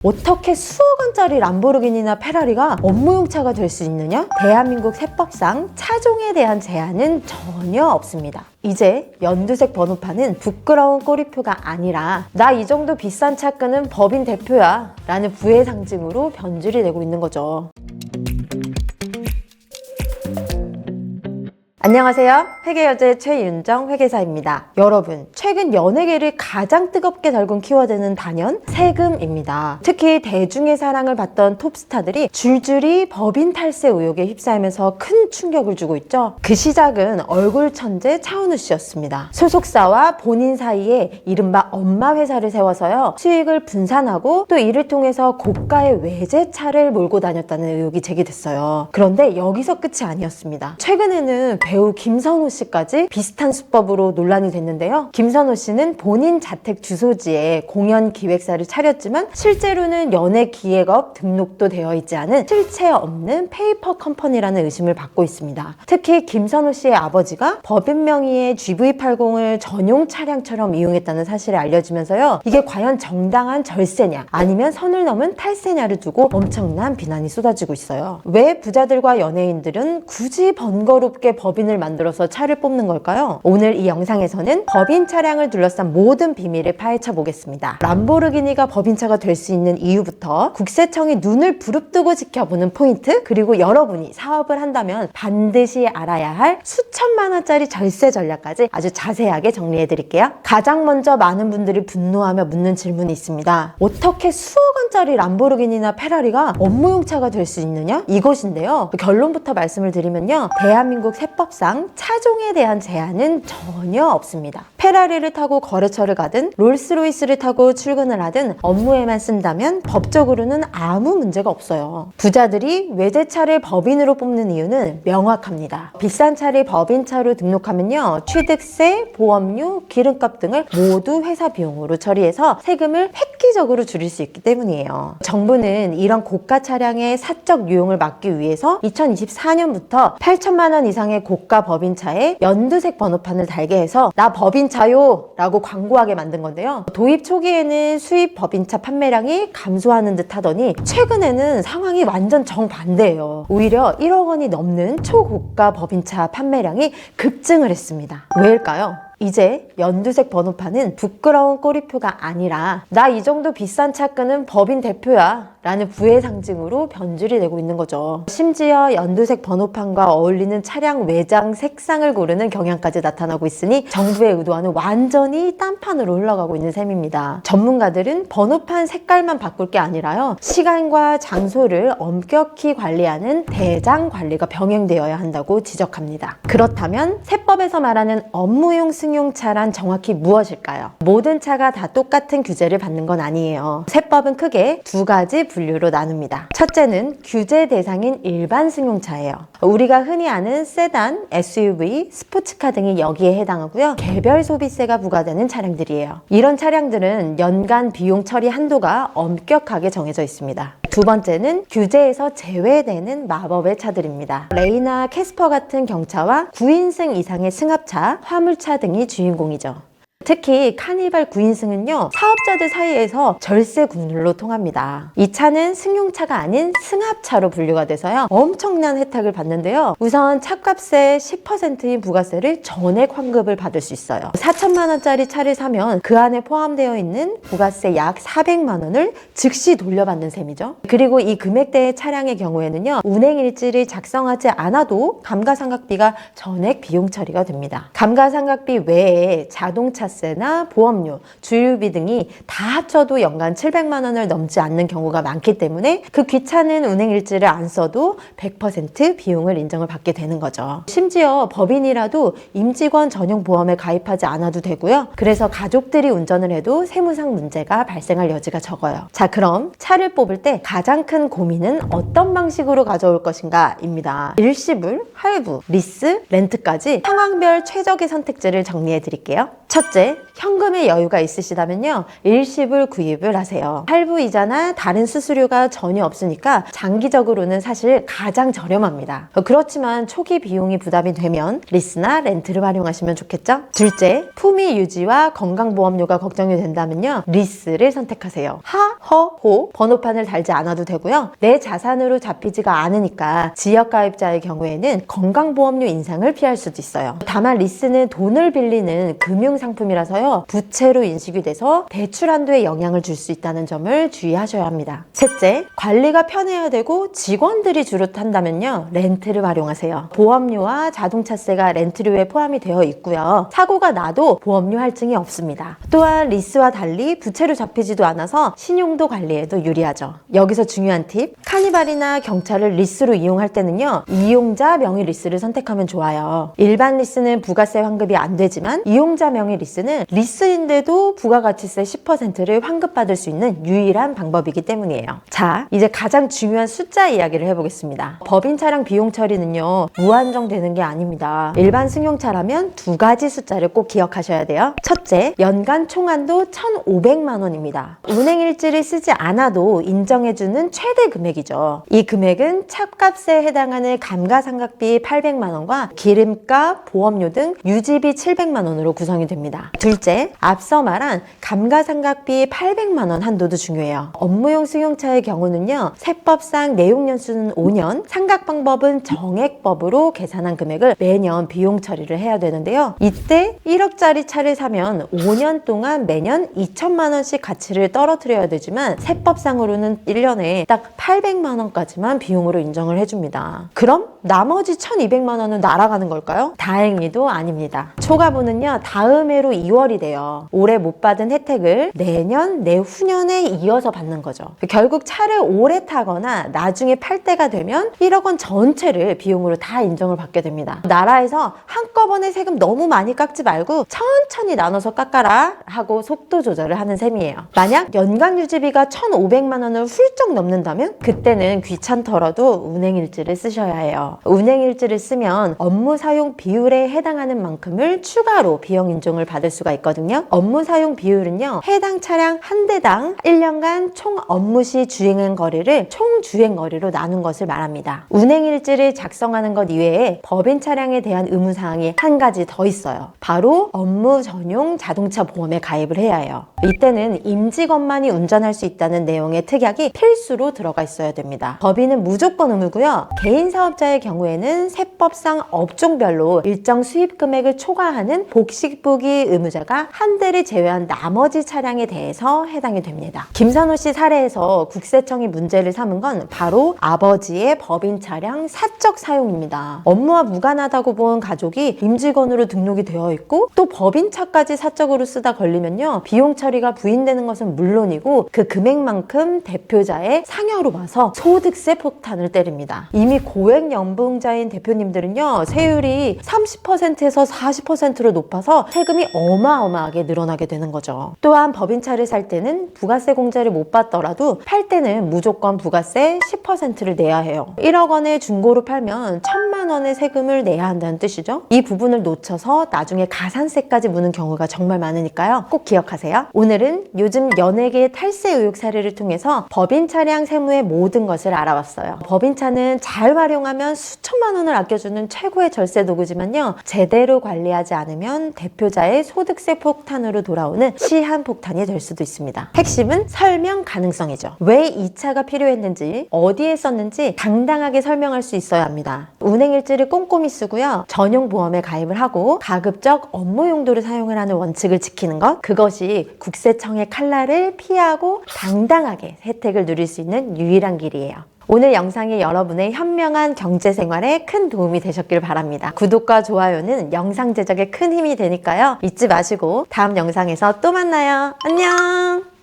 어떻게 수억 원짜리 람보르기니나 페라리가 업무용 차가 될 수 있느냐? 대한민국 세법상 차종에 대한 제한은 전혀 없습니다. 이제 연두색 번호판은 부끄러운 꼬리표가 아니라 나 이 정도 비싼 차 끄는 법인 대표야 라는 부의 상징으로 변질이 되고 있는 거죠. 안녕하세요. 회계여제 최윤정 회계사입니다. 여러분, 최근 연예계를 가장 뜨겁게 달군 키워드는 단연 세금입니다. 특히 대중의 사랑을 받던 톱스타들이 줄줄이 법인 탈세 의혹에 휩싸이면서 큰 충격을 주고 있죠. 그 시작은 얼굴 천재 차은우 씨였습니다. 소속사와 본인 사이에 이른바 엄마 회사를 세워서요, 수익을 분산하고 또 이를 통해서 고가의 외제차를 몰고 다녔다는 의혹이 제기됐어요. 그런데 여기서 끝이 아니었습니다. 최근에는 배우 김선호 씨까지 비슷한 수법으로 논란이 됐는데요. 김선호 씨는 본인 자택 주소지에 공연 기획사를 차렸지만 실제로는 연예기획업 등록도 되어 있지 않은 실체 없는 페이퍼 컴퍼니라는 의심을 받고 있습니다. 특히 김선호 씨의 아버지가 법인 명의의 GV80을 전용 차량처럼 이용했다는 사실이 알려지면서요, 이게 과연 정당한 절세냐 아니면 선을 넘은 탈세냐를 두고 엄청난 비난이 쏟아지고 있어요. 왜 부자들과 연예인들은 굳이 번거롭게 법인을 만들어서 차를 뽑는 걸까요? 오늘 이 영상에서는 법인 차량을 둘러싼 모든 비밀을 파헤쳐 보겠습니다. 람보르기니가 법인차가 될 수 있는 이유부터 국세청이 눈을 부릅뜨고 지켜보는 포인트, 그리고 여러분이 사업을 한다면 반드시 알아야 할 수천만 원짜리 절세 전략까지 아주 자세하게 정리해 드릴게요. 가장 먼저 많은 분들이 분노하며 묻는 질문이 있습니다. 어떻게 수억 원짜리 람보르기니나 페라리가 업무용 차가 될 수 있느냐? 이것인데요. 결론부터 말씀을 드리면요, 대한민국 세법상 차종에 대한 제한은 전혀 없습니다. 페라리를 타고 거래처를 가든 롤스로이스를 타고 출근을 하든 업무에만 쓴다면 법적으로는 아무 문제가 없어요. 부자들이 외제차를 법인으로 뽑는 이유는 명확합니다. 비싼 차를 법인차로 등록하면요, 취득세, 보험료, 기름값 등을 모두 회사 비용으로 처리해서 세금을 획기적으로 줄일 수 있기 때문이에요. 정부는 이런 고가 차량의 사적 유용을 막기 위해서 2024년부터 8천만 원 이상의 고가 법인차에 연두색 번호판을 달게 해서 나 법인차요 라고 광고하게 만든 건데요. 도입 초기에는 수입 법인차 판매량이 감소하는 듯 하더니 최근에는 상황이 완전 정반대예요. 오히려 1억 원이 넘는 초고가 법인차 판매량이 급증을 했습니다. 왜일까요? 이제 연두색 번호판은 부끄러운 꼬리표가 아니라 나 이 정도 비싼 차 끄는 법인 대표야 라는 부의 상징으로 변질이 되고 있는 거죠. 심지어 연두색 번호판과 어울리는 차량 외장 색상을 고르는 경향까지 나타나고 있으니 정부의 의도와는 완전히 딴판으로 흘러가고 있는 셈입니다. 전문가들은 번호판 색깔만 바꿀 게 아니라요, 시간과 장소를 엄격히 관리하는 대장 관리가 병행되어야 한다고 지적합니다. 그렇다면 세법에서 말하는 업무용 승용차란 정확히 무엇일까요? 모든 차가 다 똑같은 규제를 받는 건 아니에요. 세법은 크게 두 가지 분류로 나눕니다. 첫째는 규제 대상인 일반 승용차예요. 우리가 흔히 아는 세단, SUV, 스포츠카 등이 여기에 해당하고요, 개별 소비세가 부과되는 차량들이에요. 이런 차량들은 연간 비용 처리 한도가 엄격하게 정해져 있습니다. 두 번째는 규제에서 제외되는 마법의 차들입니다. 레이나 캐스퍼 같은 경차와 9인승 이상의 승합차, 화물차 등이 주인공이죠. 특히 카니발 9인승은요, 사업자들 사이에서 절세 국룰로 통합니다. 이 차는 승용차가 아닌 승합차로 분류가 돼서요, 엄청난 혜택을 받는데요. 우선 차값의 10%인 부가세를 전액 환급을 받을 수 있어요. 4천만 원짜리 차를 사면 그 안에 포함되어 있는 부가세 약 400만 원을 즉시 돌려받는 셈이죠. 그리고 이 금액대의 차량의 경우에는요, 운행일지를 작성하지 않아도 감가상각비가 전액 비용 처리가 됩니다. 감가상각비 외에 자동차 세나 보험료, 주유비 등이 다 합쳐도 연간 700만 원을 넘지 않는 경우가 많기 때문에 그 귀찮은 운행일지를 안 써도 100% 비용을 인정을 받게 되는 거죠. 심지어 법인이라도 임직원 전용 보험에 가입하지 않아도 되고요. 그래서 가족들이 운전을 해도 세무상 문제가 발생할 여지가 적어요. 자, 그럼 차를 뽑을 때 가장 큰 고민은 어떤 방식으로 가져올 것인가 입니다. 일시불, 할부, 리스, 렌트까지 상황별 최적의 선택지를 정리해 드릴게요. 첫째, 현금의 여유가 있으시다면요, 일시불 구입을 하세요. 할부이자나 다른 수수료가 전혀 없으니까 장기적으로는 사실 가장 저렴합니다. 그렇지만 초기 비용이 부담이 되면 리스나 렌트를 활용하시면 좋겠죠? 둘째, 품위 유지와 건강보험료가 걱정이 된다면요, 리스를 선택하세요. 하, 허, 호 번호판을 달지 않아도 되고요. 내 자산으로 잡히지가 않으니까 지역가입자의 경우에는 건강보험료 인상을 피할 수도 있어요. 다만 리스는 돈을 빌리는 금융상품이라서요, 부채로 인식이 돼서 대출 한도에 영향을 줄 수 있다는 점을 주의하셔야 합니다. 셋째, 관리가 편해야 되고 직원들이 주로 탄다면요, 렌트를 활용하세요. 보험료와 자동차세가 렌트료에 포함이 되어 있고요. 사고가 나도 보험료 할증이 없습니다. 또한 리스와 달리 부채로 잡히지도 않아서 신용도 관리에도 유리하죠. 여기서 중요한 팁, 카니발이나 경차를 리스로 이용할 때는요, 이용자 명의 리스를 선택하면 좋아요. 일반 리스는 부가세 환급이 안 되지만 이용자 명의 리스는 리스인데도 부가가치세 10%를 환급받을 수 있는 유일한 방법이기 때문이에요. 자, 이제 가장 중요한 숫자 이야기를 해보겠습니다. 법인 차량 비용 처리는요, 무한정 되는 게 아닙니다. 일반 승용차라면 두 가지 숫자를 꼭 기억하셔야 돼요. 첫째, 연간 총한도 1,500만 원입니다. 운행일지를 쓰지 않아도 인정해주는 최대 금액이죠. 이 금액은 차값에 해당하는 감가상각비 800만 원과 기름값, 보험료 등 유지비 700만 원으로 구성이 됩니다. 둘째, 앞서 말한 감가상각비 800만 원 한도도 중요해요. 업무용 승용차의 경우는요, 세법상 내용연수는 5년, 상각 방법은 정액법으로 계산한 금액을 매년 비용 처리를 해야 되는데요. 이때 1억짜리 차를 사면 5년 동안 매년 2천만 원씩 가치를 떨어뜨려야 되지만 세법상으로는 1년에 딱 800만 원까지만 비용으로 인정을 해줍니다. 그럼 나머지 1,200만 원은 날아가는 걸까요? 다행히도 아닙니다. 초과분은요, 다음 해로 2월이 돼요. 올해 못 받은 혜택을 내년, 내후년에 이어서 받는 거죠. 결국 차를 오래 타거나 나중에 팔 때가 되면 1억 원 전체를 비용으로 다 인정을 받게 됩니다. 나라에서 한꺼번에 세금 너무 많이 깎지 말고 천천히 나눠서 깎아라 하고 속도 조절을 하는 셈이에요. 만약 연간 유지비가 1,500만 원을 훌쩍 넘는다면 그때는 귀찮더라도 운행일지를 쓰셔야 해요. 운행일지를 쓰면 업무 사용 비율에 해당하는 만큼을 추가로 비용 인정을 받을 수가 있거든요. 업무 사용 비율은요, 해당 차량 한 대당 1년간 총 업무시 주행한 거리를 총 주행 거리로 나눈 것을 말합니다. 운행일지를 작성하는 것 이외에 법인 차량에 대한 의무사항이 한 가지 더 있어요. 바로 업무 전용 자동차 보험에 가입을 해야 해요. 이때는 임직원만이 운전할 수 있다는 내용의 특약이 필수로 들어가 있어야 됩니다. 법인은 무조건 의무고요. 개인 사업자의 경우에는 세법상 업종별로 일정 수입 금액을 초과하는 복식부기 의무자가 한 대를 제외한 나머지 차량에 대해서 해당이 됩니다. 김선호 씨 사례에서 국세청이 문제를 삼은 건 바로 아버지의 법인 차량 사적 사용입니다. 업무와 무관하다고 본 가족이 임직원으로 등록이 되어 있고 또 법인차까지 사적으로 쓰다 걸리면요, 비용 처리가 부인되는 것은 물론이고 그 금액만큼 대표자의 상여로 봐서 소득세 폭탄을 때립니다. 이미 고액 연봉자인 대표님들은요, 세율이 30%에서 40%로 높아서 세금이 어마어마하게 늘어나게 되는 거죠. 또한 법인차를 살 때는 부가세 공제를 못 받더라도 팔 때는 무조건 부가세 10%를 내야 해요. 1억 원에 중고로 팔면 1,000만 원의 세금을 내야 한다는 뜻이죠. 이 부분을 놓쳐서 나중에 가산세까지 무는 경우가 정말 많으니까요, 꼭 기억하세요. 오늘은 요즘 연예계 탈세 의혹 사례를 통해서 법인 차량 세무의 모든 것을 알아봤어요. 법인차는 잘 활용하면 수천만 원을 아껴주는 최고의 절세 도구지만요, 제대로 관리하지 않으면 대표자의 소득세 폭탄으로 돌아오는 시한 폭탄이 될 수도 있습니다. 핵심은 설명 가능성이죠. 왜 이 차가 필요했는지, 어디에 썼는지 당당하게 설명할 수 있어야 합니다. 운행일지를 꼼꼼히 쓰고요, 전용 보험에 가입을 하고 가급적 업무 용도로 사용을 하는 원칙을 지키는 것, 그것이 국세청의 칼날을 피하고 당당하게 혜택을 누릴 수 있는 유일한 길이에요. 오늘 영상이 여러분의 현명한 경제생활에 큰 도움이 되셨길 바랍니다. 구독과 좋아요는 영상 제작에 큰 힘이 되니까요, 잊지 마시고 다음 영상에서 또 만나요. 안녕!